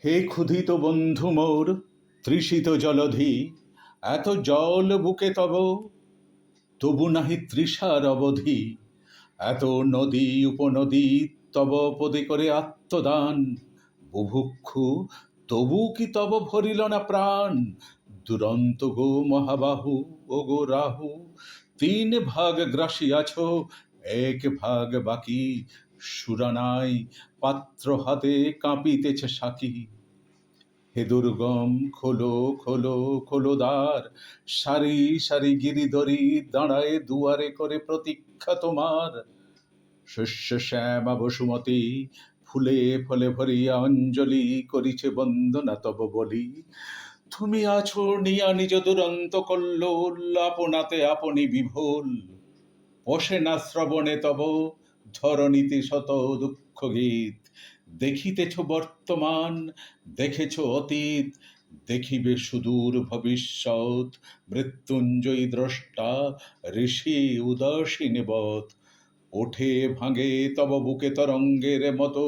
হে ক্ষুধিত বন্ধু মোর, তৃষিত জলধি, এত জল বুকে তব, তবু নাহি তৃষার অবধি। এত নদী উপনদী তব পদে করে আত্মদান, বুভুক্ষু তবু কি তব ভরিল না প্রাণ? দুরন্ত গো মহাবাহু, ও গো রাহু, তিন ভাগ গ্রাসিয়াছ, এক ভাগ বাকি। সুরানাই পাত্র হাতে কাঁপিতেছে সাকি। হে দুর্গম খোলো খোলো খোলো দ্বার, সারি সারি গিরিধরি দাঁড়ায় দুয়ারে করে প্রতীক্ষা তোমার। শস্য শ্যামা বসুমতী, ফুলে ফলে ভরিয়া অঞ্জলি করিছে বন্দনা তব বলি। তুমি আছো নিয়া নিজ দুরন্ত কল্লোল, আপনাতে আপনি বিভোল। পোষে না শ্রবণে তব ধরণীতে শত দুঃখ গীত। দেখিতেছ বর্তমান, দেখেছ অতীত, দেখিবে সুদূর ভবিষ্যৎ। মৃত্যুঞ্জয়ী দ্রষ্টা, ঋষি উদাসীন বৎ। ওঠে ভাঙে তব বুকে তরঙ্গের মতো,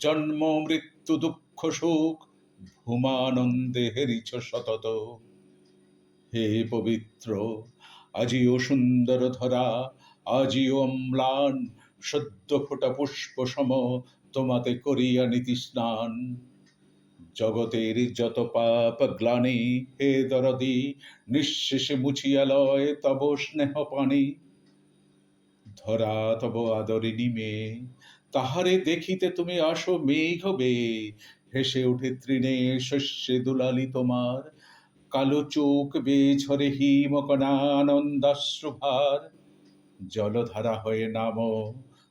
জন্ম মৃত্যু দুঃখ সুখ, ভূমানন্দে হেরিছ সতত। হে পবিত্র, আজিও সুন্দর ধরা, আজিও অম্লান, সদ্য ফোটা পুষ্প সম, তোমাতে করিয়া নীতি স্নান। জগতের যত পাপ গ্লানি, হে দরদি, নিঃশেষে মুছিয়া লয় তব স্নেহ পানি। ধরা তব আদরিণী মেয়ে, তাহারে দেখিতে তুমি আসো মেঘ বেয়ে। হেসে ওঠে তৃণে শস্যে দুলালি তোমার, কালো চোখ বেয়ে ঝরে হিমকণা আনন্দাশ্রুভার। জলধারা হয়ে নামো,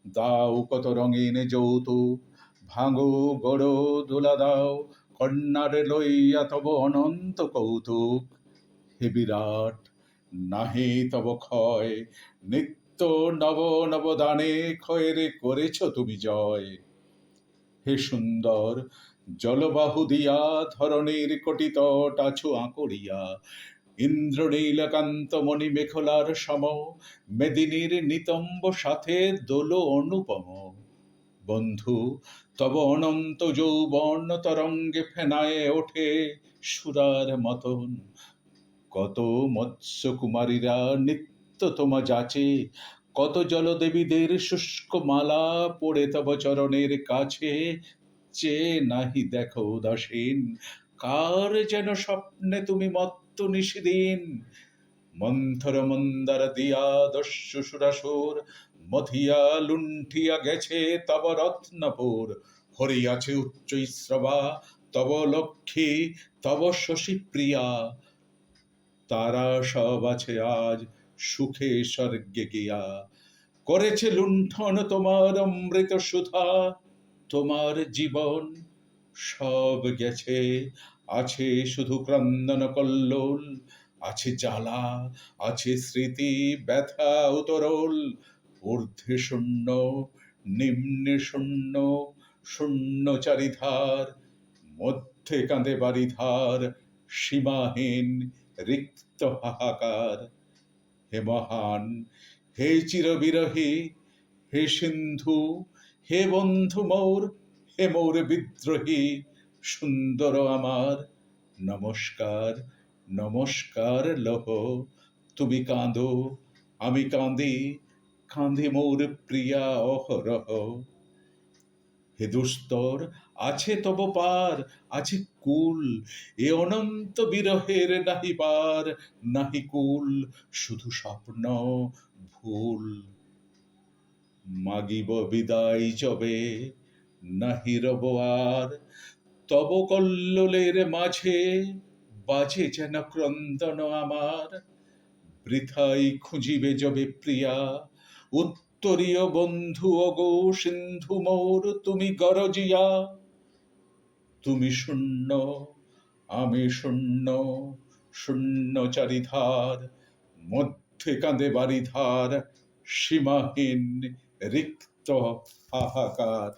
দাও কত রঙিন যৌতুক, ভাঙো গড়ো দোলা দাও, কন্যার লইয়া তব অনন্ত কৌতুক। হে বিরাট, নাহি তব ক্ষয়, নিত্য নব নব দানে ক্ষয়েরে করেছ তুমি জয়। হে সুন্দর, জলবাহু দিয়া ধরণীর কটিতট আছো আঁকড়িয়া। ইন্দ্র নীলকান্ত মণি মেখলার সম, মেদিনীর নিতম্ব সাথে দোল অনুপম। বন্ধু, তব অনন্ত যৌবন তরঙ্গে ফেনায়ে ওঠে সুরার মতন। কত মৎস্য কুমারীরা নিত্য তোমা যাচে, কত জলদেবীদের শুষ্ক মালা পড়ে তব চরণের কাছে। চেয়ে নাহি দেখো উদাসীন, কার যেন স্বপ্নে তুমি মত্ত নিশিদিন। মন্থর মন্দার দিয়া দস্যু সুরাসুর, মথিয়া লুণ্ঠিয়া গেছে তব রত্নপুর। হরিয়াছে উচ্চ শ্রবা তব লক্ষ্মী, তব শশী প্রিয়া। তারা সব আছে আজ সুখে স্বর্গে গিয়া। করেছে লুণ্ঠন তোমার অমৃত সুধা, তোমার জীবন সব গেছে। আছে শুধু ক্রন্দন কল্লোল, আছে জ্বালা, আছে স্মৃতি ব্যথা উতরল। ঊর্ধ্বে শূন্য, নিম্নে শূন্য, শূন্য চারিধার, মধ্যে কাঁদে বারিধার, সীমাহীন রিক্ত হাহাকার। হে মহান, হে চিরবিরহী, হে সিন্ধু, হে বন্ধু মোর, হে মোর বিদ্রোহী, সুন্দর আমার, নমস্কার নমস্কার লহ। তুমি কাঁদো, আমি কাঁদি, কাঁদে মোর প্রিয়া অহরহ। হে দুস্তর, আছে তব পার, আছে কুল, এ অনন্ত বিরহের নাহি পার নাহি কুল, শুধু স্বপ্ন ভুল। মাগিব বিদায় যবে, নাহি রব আর, তব কল্লোলের মাঝে বাজে যেন ক্রন্দন আমার। বৃথাই খুঁজিবে যবে প্রিয়া, উত্তরীয় বন্ধু অগো সিন্ধু মোর তুমি গরজিয়া। তুমি শূন্য, আমি শূন্য, শূন্য চারিধার, মধ্যে কাঁদে বারিধার, সীমাহীন রিক্ত হাহাকার।